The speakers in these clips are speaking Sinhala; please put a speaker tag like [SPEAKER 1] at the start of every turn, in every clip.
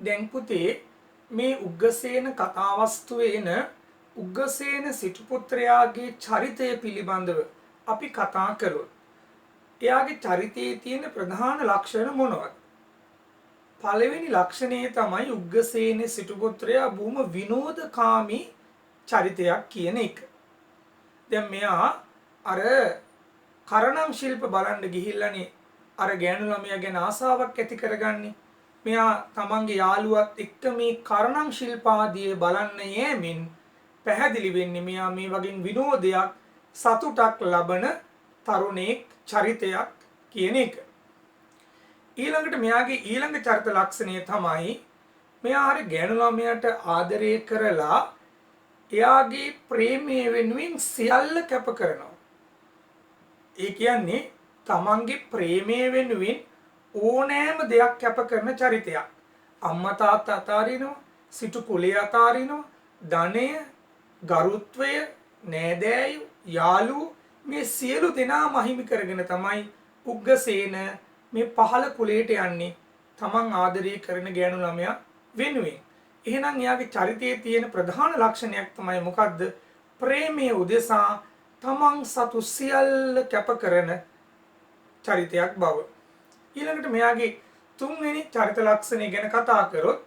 [SPEAKER 1] දැන් පුතේ මේ උග්ගසේන කතාවස්තුවේන උග්ගසේන සිටු පුත්‍රයාගේ චරිතය පිළිබඳව අපි කතා කළොත් එයාගේ චරිතයේ තියෙන ප්‍රධාන ලක්ෂණ මොනවද? පළවෙනි ලක්ෂණය තමයි උග්ගසේන සිටු පුත්‍රයා බොහොම විනෝදකාමී චරිතයක් කියන එක. දැන් මෙයා අර කරණම් ශිල්ප බලන්න ගිහිල්ලානේ අර ගෑනු ළමයා ගැන ආසාවක් ඇති කරගන්නේ. මෙයා තමන්ගේ යාළුවත් එක්ක මේ කරණම් ශිල්පාදිය බලන්න යෑමෙන් පැහැදිලි වෙන්නේ මෙයා මේ වගේ විනෝදයක් සතුටක් ලබන තරුණෙක් චරිතයක් කියන එක. ඊළඟට මෙයාගේ ඊළඟ චරිත ලක්ෂණය තමයි මෙයා අර ගෑනු ළමයාට ආදරය කරලා එයාගේ ප්‍රේමය වෙනුවෙන් සියල්ල කැප කරනවා. ඒ කියන්නේ තමන්ගේ ප්‍රේමය වෙනුවෙන් ඕනෑම දෙයක් කැප කරන චරිතයක්. අම්මා තාත්තා අතාරිනවා, සිටු කුලය අතාරිනවා, ධනය, ගරුත්වය, නෑදෑයෝ, යාළුවෝ මේ සියලු දෙනාම අහිමි කරගෙන තමයි උග්ගසේන මේ පහළ කුලයට යන්නේ තමන් ආදරය කරන ගෑනු ළමයා වෙනුවෙන්. එහෙනම් එයාගේ චරිතයේ තියෙන ප්‍රධාන ලක්ෂණයක් තමයි මොකද්ද? ප්‍රේමයේ උදෙසා තමන් සතු සියල්ල කැප කරන චරිතයක් බව. ඊළඟට මෙයාගේ තුන්වෙනි චරිත ලක්ෂණය ගැන කතා කරොත්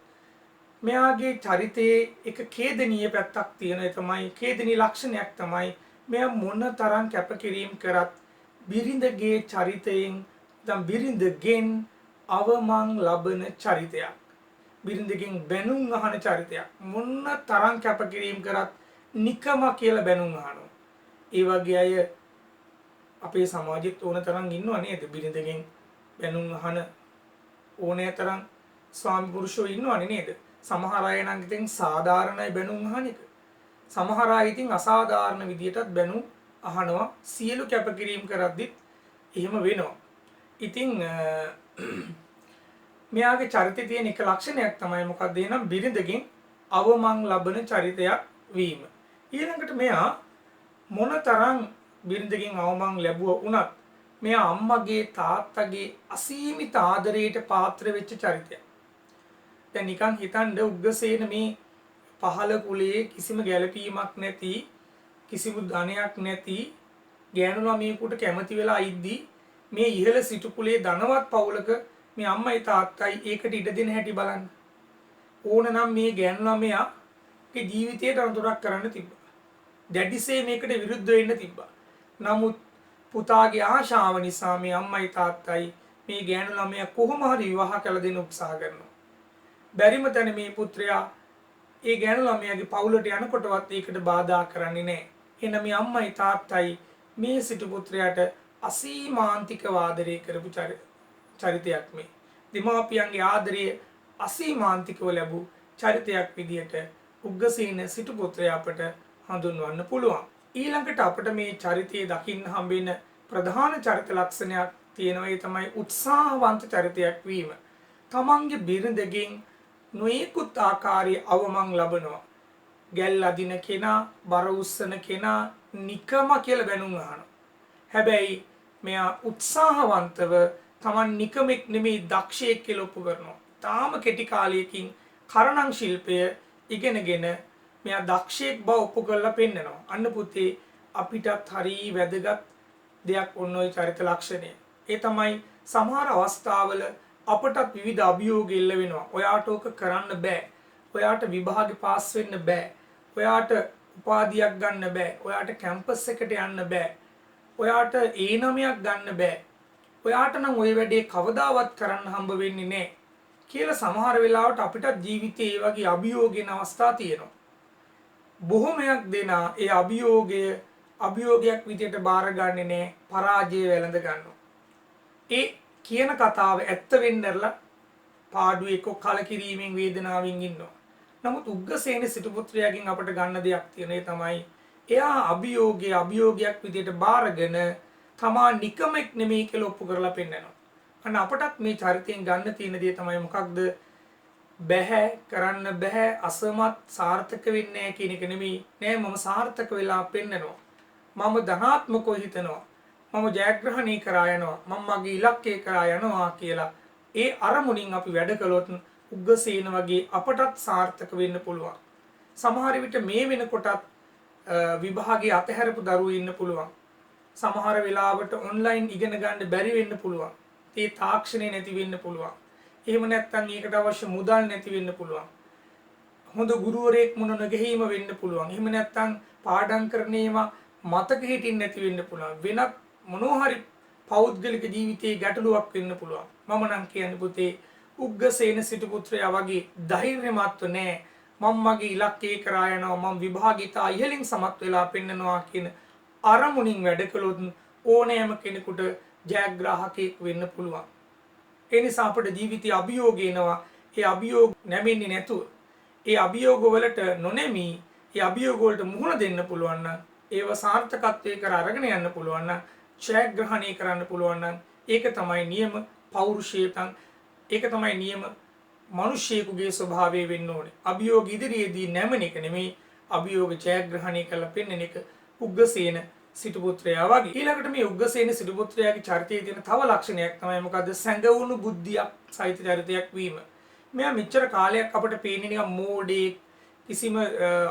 [SPEAKER 1] මෙයාගේ චරිතයේ එක ඛේදනීය පැත්තක් තියෙනවා. ඒ තමයි ඛේදනීය ලක්ෂණයක් තමයි මෙයා මොන තරම් කැපකිරීම කරත් බිරිඳගේ චරිතයෙන් දැන් බිරිඳගෙන් අවමන් ලබන චරිතයක්. බිරිඳගෙන් බැනුම් අහන චරිතයක්. මොන තරම් කැපකිරීම කරත් නිකම කියලා බැනුම් අහනවා. ඒ වගේ අය අපේ සමාජෙත් ඕන තරම් ඉන්නව නේද? බිරිඳගෙන් බැනුම් අහන ඕනෑ තරම් ස්වාමි පුරුෂයෝ ඉන්නවනේ නේද? සමහර අය නම් ඉතින් සාධාරණයි බැනුම් අහන එක. සමහර අය ඉතින් අසාධාරණ විදියටත් බැනුම් අහනවා. සියලු කැපකිරීම කරද්දිත් එහෙම වෙනවා. ඉතින් මෙයාගේ චරිතයේ තියෙන එක ලක්ෂණයක් තමයි මොකක්ද? එනම් බිරිඳගෙන් අවමන් ලබන චරිතයක් වීම. ඊළඟට මෙයා මොනතරම් බිරිඳගෙන් අවමන් ලැබුවා වුණත් මෙයා අම්මගේ තාත්තගේ අසීමිත ආදරයට පාත්‍ර වෙච්ච චරිතයක්. දැන් නිකන් හිතන්න උග්ගසේන මේ පහළ කුලයේ කිසිම ගැළපීමක් නැති කිසිම ධනයක් නැති ගෑනු ළමයෙකුට කැමති වෙලා ඉද්දි මේ ඉහළ සිටු කුලයේ ධනවත් පවුලක මේ අම්මයි තාත්තයි ඒකට ඉඩ දෙන හැටි බලන්න. ඕනනම් මේ ගෑනු ළමයාගේ ජීවිතයට අනුතරක් කරන්න තිබ්බා. දැඩිසේ මේකට විරුද්ධ වෙන්න තිබ්බා. නමුත් පුතාගේ ආශාව නිසා මේ අම්මයි තාත්තයි මේ ගෑනු ළමයා කොහොම හරි විවාහ කළ දෙන්න උත්සාහ කරනවා. බැරිම තැන මේ පුත්‍රයා ඒ ගෑනු ළමයාගේ පවුලට යනකොටවත් ඒකට බාධා කරන්නේ නැහැ. එහෙනම් මේ අම්මයි තාත්තයි මේ සිටු පුත්‍රයාට අසීමාන්තිකව ආදරය කරපු චරිතයක් මේ. දෙමාපියන්ගේ ආදරය අසීමාන්තිකව ලැබූ චරිතයක් විදියට උග්ගසේන සිටු පුත්‍රයා අපට හඳුන්වන්න පුළුවන්. ඊළඟට අපිට මේ චරිතයේ දකින්න හම්බෙන ප්‍රධාන චරිත ලක්ෂණයක් තියෙනවා. ඒ තමයි උත්සාහවන්ත චරිතයක් වීම. තමන්ගේ බිරිඳගෙන් නොයෙකුත් ආකාරයේ අවමන් ලබනවා. ගැල් අදින කෙනා, බර උස්සන කෙනා නිකම කියලා බැනුම් අහනවා. හැබැයි මෙයා උත්සාහවන්තව තමන් නිකමෙක් නෙමෙයි දක්ෂයෙක් කියලා ඔප්පු කරනවා. තාම කෙටි කාලයකින් කරණම් ශිල්පය ඉගෙනගෙන මෙයා දක්ෂයෙක් බව ඔප්පු කරලා පෙන්නනවා. අන්න පුතේ අපිටත් හරි වැදගත් දෙයක් ඔන්න ඔය චරිත ලක්ෂණය. ඒ තමයි සමහර අවස්ථාවල අපටත් විවිධ අභියෝග එල්ල වෙනවා. ඔයාට ඕක කරන්න බෑ. ඔයාට විභාගේ පාස් වෙන්න බෑ. ඔයාට උපාධියක් ගන්න බෑ. ඔයාට කැම්පස් එකට යන්න බෑ. ඔයාට A9ක් ගන්න බෑ. ඔයාට නම් ওই වැඩේ කවදාවත් කරන්න හම්බ වෙන්නේ නැහැ කියලා සමහර වෙලාවට අපිටත් ජීවිතේ ඒ වගේ අභියෝගින අවස්ථා තියෙනවා. බොහොමයක් දෙනා ඒ අභියෝගයක් විදියට බාරගන්නේ නැහැ. පරාජය වැළඳ ගන්නවා. ඒ කියන කතාව ඇත්ත වෙන්නර්ලා පාඩුවේ එක්ක කලකිරීමෙන් වේදනාවෙන් ඉන්නවා. නමුත් උග්ගසේන සිටු පුත්‍රයාගෙන් අපට ගන්න දෙයක් තියෙන ඒ තමයි එයා අභියෝගයක් විදියට බාරගෙන තමා නිකමෙක් නෙමෙයි කියලා ඔප්පු කරලා පෙන්නනවා. අන්න අපටත් මේ චරිතයෙන් ගන්න තියෙන දේ තමයි මොකක්ද? බැහැ කරන්න බැහැ අසමත් සාර්ථක වෙන්නේ නැහැ කියන එක නෙමෙයි. නෑ මම සාර්ථක වෙලා පෙන්නනවා. මම ධනාත්මකව හිතනවා. මම ජයග්‍රහණය කරා යනවා. මම මගේ ඉලක්කය කරා යනවා කියලා ඒ අරමුණින් අපි වැඩ කළොත් උග්ගසේන වගේ අපටත් සාර්ථක වෙන්න පුළුවන්. සමහර විට මේ වෙනකොටත් විභාගයේ අතහැරපු දරුවෝ ඉන්න පුළුවන්. සමහර වෙලාවට ඔන්ලයින් ඉගෙන ගන්න බැරි වෙන්න පුළුවන්. ඒ තාක්ෂණය නැති වෙන්න පුළුවන්. එහෙම නැත්නම් ඒකට අවශ්‍ය මුදල් නැති වෙන්න පුළුවන්. හොඳ ගුරුවරයෙක් මුණ නොගැහිම වෙන්න පුළුවන්. එහෙම නැත්නම් පාඩම් කරන ඒවා මතක හිටින්න නැති වෙන්න පුළුවන්. වෙනත් මොනවා හරි පෞද්ගලික ජීවිතයේ ගැටලුවක් වෙන්න පුළුවන්. මම නම් කියන්නේ පුතේ උග්ගසේන සිටු පුත්‍රයා වගේ ධෛර්යමත්ව නෑ. මම මගේ ඉලක්කය කරා යනවා. මම විභාගිත ඉහළින් සමත් වෙලා පෙන්නනවා කියන අරමුණින් වැඩ කළොත් ඕනෑම කෙනෙකුට ජයග්‍රාහකයෙක් වෙන්න පුළුවන්. ඒ නිසා අපේ ජීවිතයේ අභියෝග එනවා. ඒ අභියෝග නැමෙන්නේ නැතුව ඒ අභියෝග වලට නොනැමී ඒ අභියෝග වලට මුහුණ දෙන්න පුළුවන් නම් ඒව සාර්ථකත්වයේ කර අරගෙන යන්න පුළුවන් නම් ජයග්‍රහණය කරන්න පුළුවන් නම් ඒක තමයි නියම පෞරුෂය. ඒක තමයි නියම මිනිසියෙකුගේ ස්වභාවය වෙන්න ඕනේ. අභියෝග ඉදිරියේදී නැමෙන එක නෙමෙයි, අභියෝග ජයග්‍රහණය කරලා පෙන්වන එක උග්ගසේන සිටු පුත්‍රයා වගේ. ඊළඟට මේ උග්ගසේන සිටු පුත්‍රයාගේ චරිතයේ තියෙන තව ලක්ෂණයක් තමයි මොකද්ද? සැඟවුණු බුද්ධියක් සහිත චරිතයක් වීම. මෙයා මෙච්චර කාලයක් අපිට පේන්නේ නිකන් මෝඩේ, කිසිම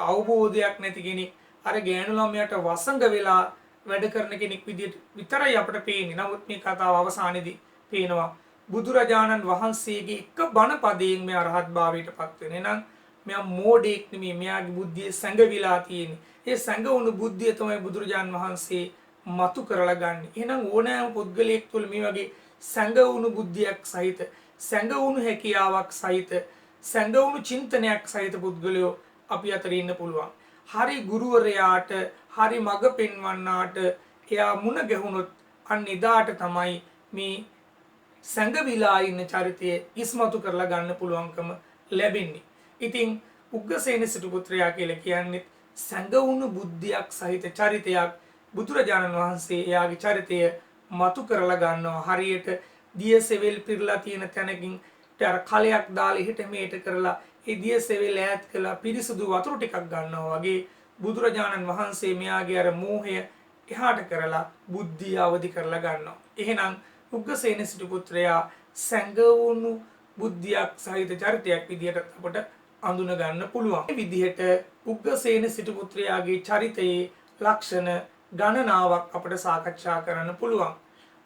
[SPEAKER 1] අවබෝධයක් නැති කෙනෙක්, අර ගෑනු ළමයාට වසඟ වෙලා වැඩ කරන කෙනෙක් විදිහට විතරයි අපිට පේන්නේ. නමුත් මේ කතාව අවසානයේදී පේනවා බුදුරජාණන් වහන්සේගේ එක බණ පදයෙන් මෙයා රහත් භාවයට පත් වෙන. එහෙනම් මෙයා මෝඩෙක් නෙමෙයි, මෙයාගේ බුද්ධිය සැඟවිලා තියෙන්නේ. ඒ සැඟවුණු බුද්ධිය තමයි බුදුරජාණන් වහන්සේ මතු කරලා ගන්න. එහෙනම් ඕනෑම පුද්ගලයෙක් තුළ මේ වගේ සැඟවුණු බුද්ධියක් සහිත, සැඟවුණු හැකියාවක් සහිත, සැඟවුණු චින්තනයක් සහිත පුද්ගලයෝ අපි අතර ඉන්න පුළුවන්. හරි ගුරුවරයාට, හරි මඟ පෙන්වන්නාට එයා මුණ ගැහුනොත් අන්න එදාට තමයි මේ සැඟවිලා ඉන්න චරිතය ඉස්මතු කරලා ගන්න පුළුවන්කම ලැබෙන්නේ. ඉතින් උග්ගසේන සිටු පුත්‍රයා කියලා කියන්නේ සැඟවුණු බුද්ධියක් සහිත චරිතයක්. බුදුරජාණන් වහන්සේ එයාගේ චරිතය මතු කරලා ගන්නවා. හරියට දියසෙවිල් පිරලා තියෙන තැනකින් අර කලයක් දාලා එහෙට මෙහෙට කරලා ඒ දියසෙවිල් ඈත් කළා පිරිසුදු වතුර ටිකක් ගන්නවා වගේ බුදුරජාණන් වහන්සේ මෙයාගේ අර මෝහය එහාට කරලා බුද්ධිය අවදි කරලා ගන්නවා. එහෙනම් උග්ගසේන සිටු පුත්‍රයා සැඟවුණු බුද්ධියක් සහිත චරිතයක් විදිහට අපට අඳුන ගන්න පුළුවන්. මේ විදිහට උග්ගසේන සිටු පුත්‍රයාගේ චරිතයේ ලක්ෂණ ගණනාවක් අපට සාකච්ඡා කරන්න පුළුවන්.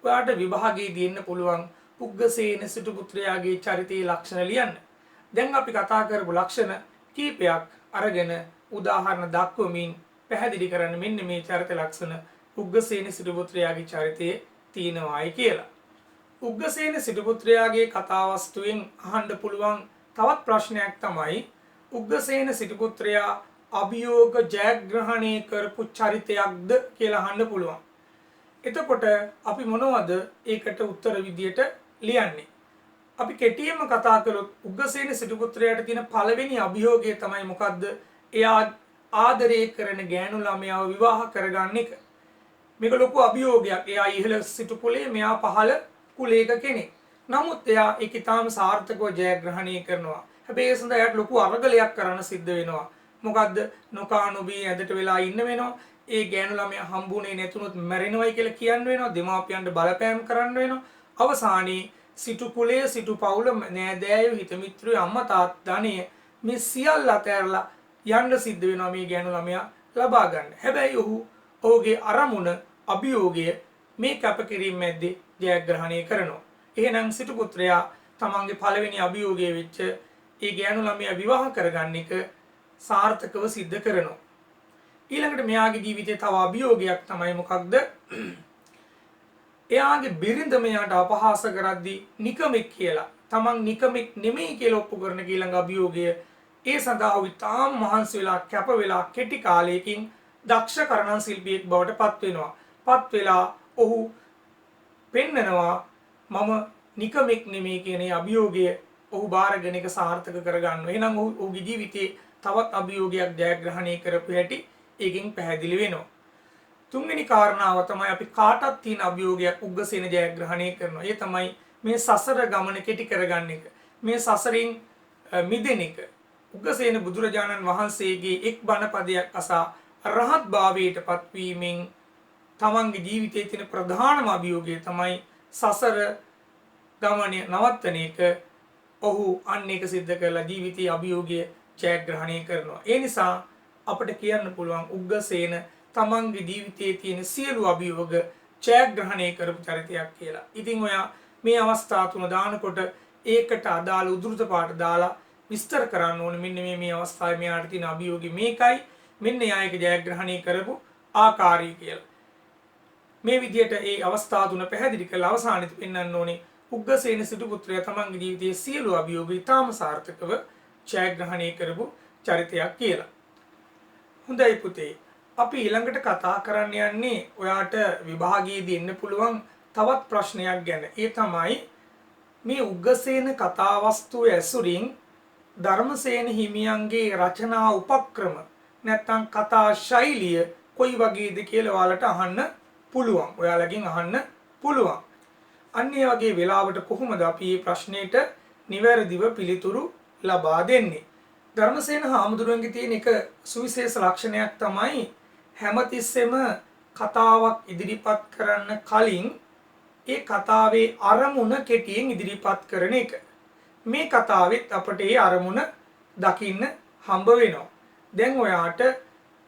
[SPEAKER 1] ඔයාට විභාගයේ දෙන්න පුළුවන් උග්ගසේන සිටු පුත්‍රයාගේ චරිතයේ ලක්ෂණ ලියන්න. දැන් අපි කතා කරපු ලක්ෂණ කීපයක් අරගෙන උදාහරණ දක්වමින් පැහැදිලි කරන්න මෙන්න මේ චරිත ලක්ෂණ උග්ගසේන සිටු පුත්‍රයාගේ චරිතයේ තියෙනවායි කියලා. උග්ගසේන සිටු පුත්‍රයාගේ කතාවස්තුවෙන් අහන්න පුළුවන් තවත් ප්‍රශ්නයක් තමයි උග්ගසේන සිටු පුත්‍රයා අභියෝග ජයග්‍රහණය කරපු චරිතයක්ද කියලා අහන්න පුළුවන්. එතකොට අපි මොනවද ඒකට උත්තර විදියට ලියන්නේ? අපි කෙටියෙන්ම කතා කළොත් උග්ගසේන සිටු පුත්‍රයාට තියෙන පළවෙනි අභියෝගය තමයි මොකද්ද? එයා ආදරය කරන ගෑනු ළමයාව විවාහ කරගන්න එක. මේක ලොකු අභියෝගයක්. එයා ඉහළ සිටු කුලේ, මෙයා පහළ කුලයක කෙනෙක්. නමුත් එයා ඒක තාම සාර්ථකව ජයග්‍රහණය කරනවා. හැබැයි ඒ සඳහා එයාට ලොකු අරගලයක් කරන්න සිද්ධ වෙනවා. මොකද්ද? නොකා නොබී ඇදට වෙලා ඉන්න වෙනවා. ඒ ගෑනු ළමයා හම්බුනේ නැතුනොත් මැරෙනවයි කියලා කියන්න වෙනවා. දෙමාපියන්ට බලපෑම් කරන්න වෙනවා. අවසානයේ සිටු කුලයේ, සිටු පවුල, නෑදෑයෝ, හිත මිත්‍රයෝ, අම්මා තාත්තා ධනෙ මේ සියල්ල අතහැරලා යන්න සිද්ධ වෙනවා මේ ගෑනු ළමයා ලබා ගන්න. හැබැයි ඔහුගේ අරමුණ, අභියෝගය මේ කැපකිරීම මැද්දේ ජයග්‍රහණය කරනවා. එහෙනම් සිටු පුත්‍රයා තමන්ගේ පළවෙනි අභියෝගය වෙච්ච ඒ ගෑනු ළමයා විවාහ කරගන්න එක සාර්ථකව සිද්ධ කරනවා. ඊළඟට මෙයාගේ ජීවිතයේ තව අභියෝගයක් තමයි මොකක්ද? එයාගේ බිරිඳ මෙයාට අපහාස කරද්දී නිකමෙක් කියලා, තමන් නිකමෙක් නෙමෙයි කියලා ඔප්පු කරන ඊළඟ අභියෝගය. ඒ සඳහා ඔහු තාම මහන්සි වෙලා, කැප වෙලා, කෙටි කාලයකින් දක්ෂ කරණන් ශිල්පියෙක් බවට පත් වෙනවා. පත් වෙලා ඔහු පෙන්නනවා මම නිකමෙක් නෙමෙයි කියන අභියෝගය ඔහු බාරගෙන එක සාර්ථක කරගන්නවා. එහෙනම් ඔහුගේ ජීවිතේ තවත් අභියෝගයක් ජයග්‍රහණය කරපු හැටි ඒකෙන් පැහැදිලි වෙනවා. තුන්වෙනි කාරණාව තමයි අපි කාටත් තියෙන අභියෝගයක් උග්ගසේන ජයග්‍රහණය කරනවා. ඒ තමයි මේ සසර ගමන කෙටි කරගන්න එක. මේ සසරින් මිදෙන එක. උග්ගසේන බුදුරජාණන් වහන්සේගේ එක් බණ පදයක් අසා රහත් භාවයට පත්වීමෙන් තමන්ගේ ජීවිතයේ තියෙන ප්‍රධානම අභියෝගය තමයි සසර ගමනේ නවත්තන එක. ඔහු අන්න ඒක සිද්ධ කරලා ජීවිතයේ අභියෝගය ජයග්‍රහණය කරනවා. ඒ නිසා අපිට කියන්න පුළුවන් උග්ගසේන තමන්ගේ ජීවිතයේ තියෙන සියලු අභියෝග ජයග්‍රහණය කරපු චරිතයක් කියලා. ඉතින් ඔයා මේ අවස්ථා තුන දානකොට ඒකට අදාළ උද්දෘත පාඩ දාලා විස්තර කරන්න ඕනේ. මෙන්න මේ අවස්ථාවේ මෙයාට තියෙන අභියෝගය මේකයි. මෙන්න එයා ඒක ජයග්‍රහණය කරපු ආකාරය කියලා. මේ විදිහට ඒ අවස්ථා තුන පැහැදිලි කරලා අවසානයේදී පෙන්වන්න ඕනේ උග්ගසේන සිටු පුත්‍රයා තමන්ගේ ජීවිතයේ සියලු අභියෝග ඉතාම සාර්ථකව ජයග්‍රහණය කරපු චරිතයක් කියලා. හොඳයි පුතේ. අපි ඊළඟට කතා කරන්න යන්නේ ඔයාට විභාගයේදී එන්න පුළුවන් තවත් ප්‍රශ්නයක් ගැන. ඒ තමයි මේ උග්ගසේන කතාවස්තුව ඇසුරින් ධර්මසේන හිමියන්ගේ රචනා උපක්‍රම නැත්නම් කතා ශෛලිය කොයි වගේද කියලා ඔයාලට අහන්න පුළුවන්. ඔයාලගෙන් අහන්න පුළුවන්. අන්න ඒ වගේ වෙලාවට කොහොමද අපි මේ ප්‍රශ්නෙට නිවැරදිව පිළිතුරු ලබා දෙන්නේ? ධර්මසේන හාමුදුරුවන්ගේ තියෙන එක සුවිශේෂ ලක්ෂණයක් තමයි හැමතිස්සෙම කතාවක් ඉදිරිපත් කරන්න කලින් ඒ කතාවේ අරමුණ කෙටියෙන් ඉදිරිපත් කරන එක. මේ කතාවෙත් අපට ඒ අරමුණ දකින්න හම්බ වෙනවා. දැන් ඔයාට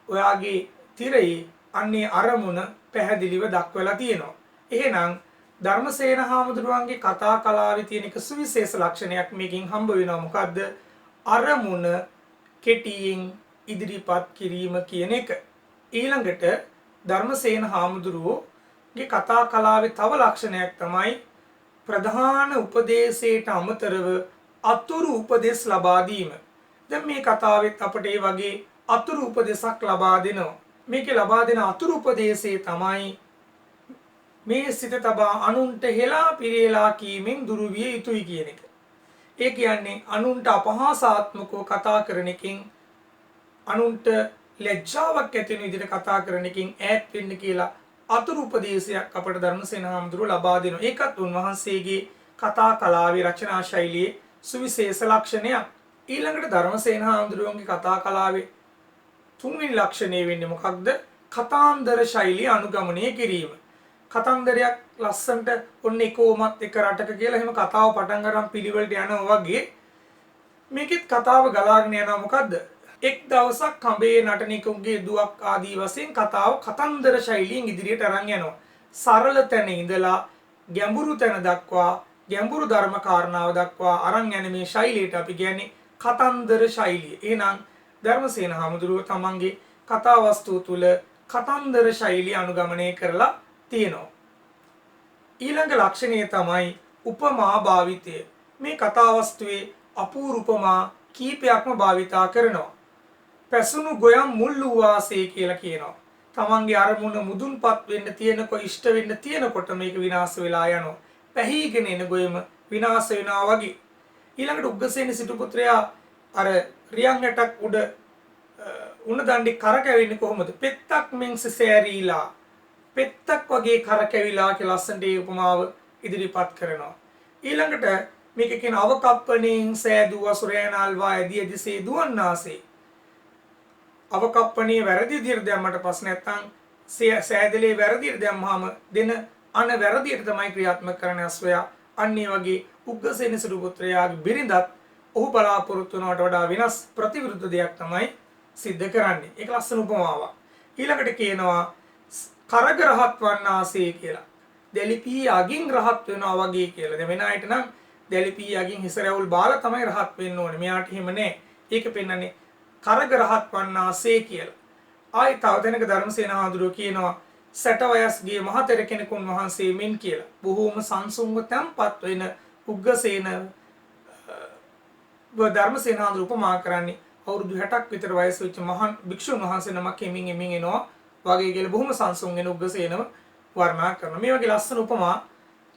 [SPEAKER 1] ඔයාගේ තිරයේ අන්නේ අරමුණ පැහැදිලිව දක්වලා තියෙනවා. එහෙනම් ධර්මසේන හාමුදුරුවන්ගේ කතා කලාවේ තියෙන එක සුවිශේෂ ලක්ෂණයක් මේකෙන් හම්බ වෙනවා. මොකද්ද? අරමුණ කෙටියෙන් ඉදිරිපත් කිරීම කියන එක. ඊළඟට ධර්මසේන හාමුදුරුවෝගේ කතා කලාවේ තව ලක්ෂණයක් තමයි ප්‍රධාන උපදේශයට අමතරව අතුරු උපදේශ ලබා දීම. දැන් මේ කතාවෙත් අපිට මේ වගේ අතුරු උපදේශක් ලබා දෙනවා. මේකේ ලබා දෙන අතුරු උපදේශය තමයි මේ සිත තබා අනුන්ට හෙලා පිරේලා කීමෙන් දුරු විය යුතුයි කියන එක. ඒ කියන්නේ අනුන්ට අපහාසාත්මකව කතා කරන එකෙන් අනුන්ට ලැජ්ජාවක් ඇති වෙන විදිහට කතා කරන එකෙන් ඈත් වෙන්න කියලා අතුරු උපදේශයක් අපට ධර්මසේන හාමුදුරුවෝ ලබා දෙනවා. ඒකත් උන්වහන්සේගේ කතා කලාවේ රචනා ශෛලියේ සුවිශේෂ ලක්ෂණයක්. ඊළඟට ධර්මසේන හාමුදුරුවන්ගේ කතා කලාවේ තුන්වෙනි ලක්ෂණය වෙන්නේ මොකක්ද? කතාන්දර ශෛලිය අනුගමනය කිරීම. කතන්දරයක් ලස්සන්ට ඔන්න එකෝමත් එක රටක කියලා එහෙම කතාව පටන් ගන්න පිළිවෙලට යනවා වගේ මේකෙත් කතාව ගලාගෙන යනවා. මොකද්ද? එක් දවසක් කඹේ නටනෙකුගේ දුවක් ආදී වශයෙන් කතාව කතන්දර ශෛලියෙන් ඉදිරියට අරන් යනවා. සරල තැන ඉඳලා ගැඹුරු තැන දක්වා ගැඹුරු ධර්ම කාරණාව දක්වා අරන් යන මේ ශෛලියට අපි කියන්නේ කතන්දර ශෛලිය. එහෙනම් ධර්මසේන හාමුදුරුවෝ තමන්ගේ කතා වස්තුව තුළ කතන්දර ශෛලිය අනුගමනය කරලා තියෙනවා. ඊළඟ ලක්ෂණය තමයි උපමා භාවිතය. මේ කතා වස්තුවේ අපූර්ව උපමා කීපයක්ම භාවිතා කරනවා. පැසුණු ගොයම් මුල් වූ වාසේ කියලා කියනවා. තමන්ගේ අරමුණ මුදුන්පත් වෙන්න තියෙනකො ඉෂ්ට වෙන්න තියෙනකොට මේක විනාශ වෙලා යනවා. පැහිගෙන එන ගොයම විනාශ වෙනවා වගේ. ඊළඟට උග්ගසේන සිටු පුත්‍රයා අර රියන් ඇටක් උඩ උණ දණ්ඩේ කරකැවෙන්නේ කොහොමද? පෙත්තක් මෙන්ස සෑරීලා පෙත්තක් වගේ කරකැවිලා කියලා ලස්සනට ඒ උපමාව ඉදිරිපත් කරනවා. ඊළඟට මේක කියන අවකප්පණයෙන් සෑදූ අසුරයන්ල්වා ඇදී ඇදිසේ දුවන්නාසේ. අවකප්පණේ වැරදි විදිහට දැම්මට පස්සේ නැත්තම් සෑදලේ වැරදි විදිහට දැම්මහම දෙන අන වැරදියට තමයි ක්‍රියාත්මක කරන්නේ අස්වැයා. අන්න ඒ වගේ උග්ගසේන සිටු පුත්‍රයාගේ බිරිඳත් ඔහු බලාපොරොත්තු වුණාට වඩා වෙනස් ප්‍රතිවිරුද්ධ දෙයක් තමයි සිද්ධ කරන්නේ. ඒක ලස්සන උපමාවක්. ඊළඟට කියනවා කරග රහත් වන්නාසේ කියලා. දැලිපී අගින් රහත් වෙනවා වගේ කියලා. දැන් වෙන අයට නම් දැලිපී අගින් හිස රැවුල් බාලා තමයි රහත් වෙන්න ඕනේ. මෙයාට එහෙම නෑ. ඒක පෙන්වන්නේ කරග රහත් වන්නාසේ කියලා. ආයි තව දෙනක ධර්මසේන හාමුදුරුවෝ කියනවා සැට වයස්ගේ මහතෙර කෙනෙකුන් වහන්සේ මෙන් කියලා. බොහෝම සංසුන්ව තැම්පත් වෙන උග්ගසේන ධර්මසේන හාමුදුරුවෝ උපමා කරන්නේ අවුරුදු 60ක් විතර වයස වෙච්ච මහන් භික්ෂුන් වහන්සේ නමක් එමින් එනවා වගේ කියලා බොහොම සංසුන් වෙන උග්ගසේනව වර්ණනා කරනවා. මේ වගේ ලස්සන උපමා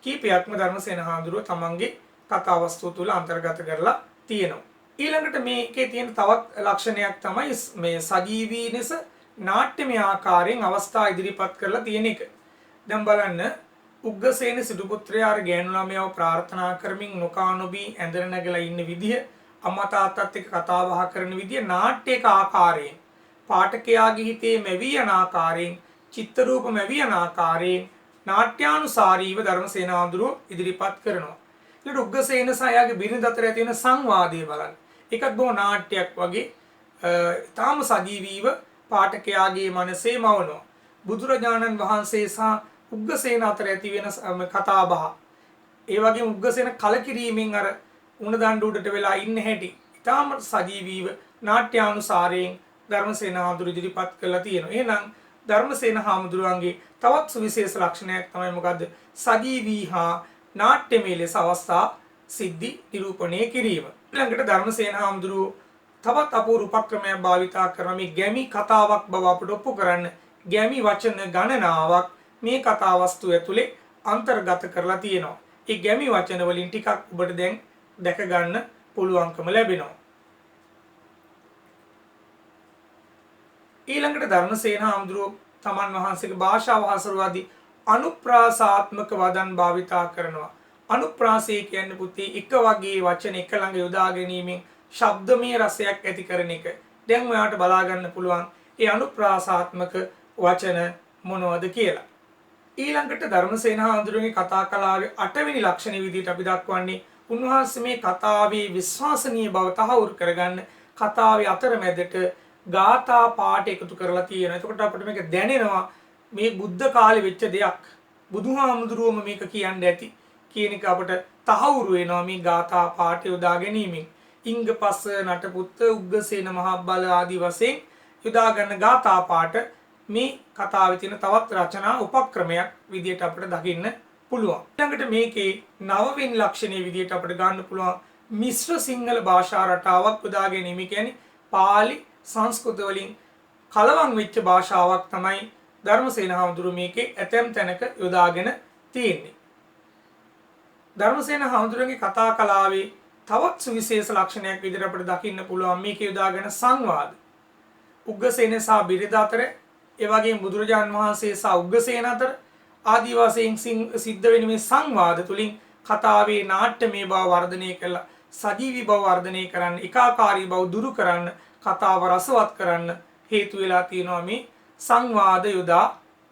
[SPEAKER 1] කීපයක්ම ධර්මසේන හාමුදුරුවෝ තමන්ගේ කතා වස්තුව තුළ අන්තර්ගත කරලා තියෙනවා. ඊළඟට මේකේ තියෙන තවත් ලක්ෂණයක් තමයි මේ සජීවී ලෙස නාට්‍යමය ආකාරයෙන් අවස්ථා ඉදිරිපත් කරලා තියෙන එක. දැන් බලන්න උග්ගසේන සිටු පුත්‍රයා අර ගෑනු ළමයාව ප්‍රාර්ථනා කරමින් නොකානොබී ඇඳගෙන නැගලා ඉන්න විදිය, අම්මා තාත්තත් එක්ක කතා බහ කරන විදිය නාට්‍යයක ආකාරයෙන්, පාඨකයාගේ හිතේ මැවී යන ආකාරයෙන්, චිත්ත රූප මැවී යන ආකාරයෙන් නාට්‍යානුසාරීව ධර්මසේන හාමුදුරුවෝ ඉදිරිපත් කරනවා. ඊට උග්ගසේන සහ එයාගේ බිරිඳ අතර ඇති වෙන සංවාදය බලන්න. ඒකත් බොහොම නාට්‍යයක් වගේ තාම සජීවීව පාඨකයාගේ මනසේ මවනවා. බුදුරජාණන් වහන්සේ සහ උග්ගසේන අතර ඇති වෙන කතා බහ. ඒ වගේම උග්ගසේන කලකිරීමෙන් අර උණ දඬු උඩට වෙලා ඉන්න හැටි ඊටාම සජීවීව නාට්‍යානුසාරයෙන් ධර්මසේන හාමුදුරු ඉදිරිපත් කළා තියෙනවා. එහෙනම් ධර්මසේන හාමුදුරුවන්ගේ තවත් සුවිශේෂ ලක්ෂණයක් තමයි මොකද්ද? සජීවී හා නාට්‍යමය ලෙස අවස්ථා සිද්ධි නිරූපණය කිරීම. ඊළඟට ධර්මසේන හාමුදුරුවෝ තවත් අපූර්ව උපක්‍රමයක් භාවිතා කරන මේ ගැමි කතාවක් බව අපට ඔප්පු කරන්න ගැමි වචන ගණනාවක් මේ කතා වස්තුව ඇතුලේ අන්තර්ගත කරලා තියෙනවා. ඒ ගැමි වචන වලින් ටිකක් ඔබට දැන් දැක ගන්න පුළුවන්කම ලැබෙනවා. ඊළඟට ධර්මසේන හාමුදුරුවෝ තමන් වහන්සේගේ භාෂාව හසුරුවාදී අනුප්‍රාසාත්මක වදන් භාවිතා කරනවා. අනුප්‍රාසය කියන්නේ පුතේ එක වගේ වචන එක ළඟ යොදා ගැනීමෙන් ශබ්දමය රසයක් ඇති කරන එක. දැන් ඔයාලට බලා ගන්න පුළුවන් ඒ අනුප්‍රාසාත්මක වචන මොනවද කියලා. ඊළඟට ධර්මසේන හාමුදුරුවන්ගේ කතා කලාවේ 8 වෙනි ලක්ෂණය විදිහට අපි දක්වන්නේ උන්වහන්සේ මේ කතාවේ විශ්වාසනීය බව තහවුරු කරගන්න කතාවේ අතරමැදට ගාථා පාඨ එකතු කරලා තියෙනවා. එතකොට අපිට මේක දැනෙනවා මේ බුද්ධ කාලේ වෙච්ච දෙයක්. බුදුහාමුදුරුවෝම මේක කියන්න ඇති කියන එක අපිට තහවුරු වෙනවා මේ ගාථා පාඨය යොදා ගැනීමෙන්. ඉංගපස්ස නටපුත්ත උග්ගසේන මහබ්බල ආදී වශයෙන් යොදා ගන්න ගාථා පාඨ මේ කතාවේ තියෙන තවත් රචනා උපක්‍රමයක් විදියට අපිට දකින්න පුළුවන්. ඊළඟට මේකේ 9 වෙනි ලක්ෂණයේ විදියට අපිට ගන්න පුළුවන් මිශ්‍ර සිංහල භාෂා රටාවක් යොදා ගැනීම. කියන්නේ පාලි සංස්කෘත වලින් කලවම් වෙච්ච භාෂාවක් තමයි ධර්මසේන හාමුදුරුවෝ මේකේ ඇතැම් තැනක යොදාගෙන තියෙන්නේ. ධර්මසේන හාමුදුරුවන්ගේ කතා කලාවේ තවත් සුවිශේෂ ලක්ෂණයක් විදිහට අපිට දකින්න පුළුවන් මේකේ යොදාගෙන සංවාද. උග්ගසේන සහ බිරිඳ අතර, ඒ වගේම බුදුරජාන් වහන්සේ සහ උග්ගසේන අතර ආදී වශයෙන් සිද්ධ වෙන මේ සංවාද තුලින් කතාවේ නාට්‍යමය බව වර්ධනය කළා, සජීවී බව වර්ධනය කරන්න, ඒකාකාරී බව දුරු කරන්න, කතාව රසවත් කරන්න හේතු වෙලා තියෙනවා මේ සංවාද යොදා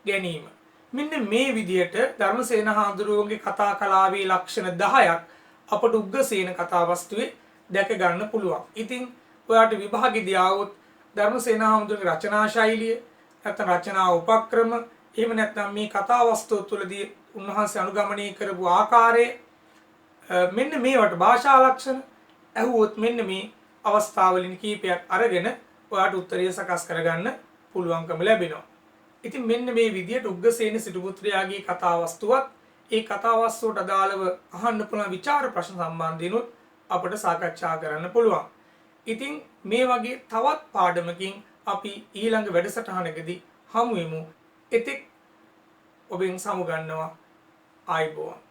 [SPEAKER 1] ගැනීම. මෙන්න මේ විදිහට ධර්මසේන හාමුදුරුවන්ගේ කතා කලාවේ ලක්ෂණ 10ක් අපට උග්ගසේන කතා වස්තුවේ දැක ගන්න පුළුවන්. ඉතින් ඔයාලට විභාගෙදී ආවොත් ධර්මසේන හාමුදුරුවන්ගේ රචනා ශෛලිය, නැත්නම් රචනා උපක්‍රම, එහෙම නැත්නම් මේ කතා වස්තුව තුළදී උන්වහන්සේ අනුගමනය කරපු ආකාරය, මෙන්න මේවට භාෂා ලක්ෂණ ඇහුවොත් මෙන්න මේ අවස්ථාවලින් කීපයක් අරගෙන ඔයාලට උත්තරය සකස් කරගන්න පුළුවන්කම ලැබෙනවා. ඉතින් මෙන්න මේ විදිහට උග්ගසේන සිටු පුත්‍රයාගේ කතා වස්තුවත් ඒ කතා වස්තුවට අදාළව අහන්න පුළුවන් විචාර ප්‍රශ්න සම්බන්ධයෙන් අපිට සාකච්ඡා කරන්න පුළුවන්. ඉතින් මේ වගේ තවත් පාඩමකින් අපි ඊළඟ වැඩසටහනකදී හමු වෙමු. එතෙක් ඔබෙන් සමු ගන්නවා. ආයුබෝවන්.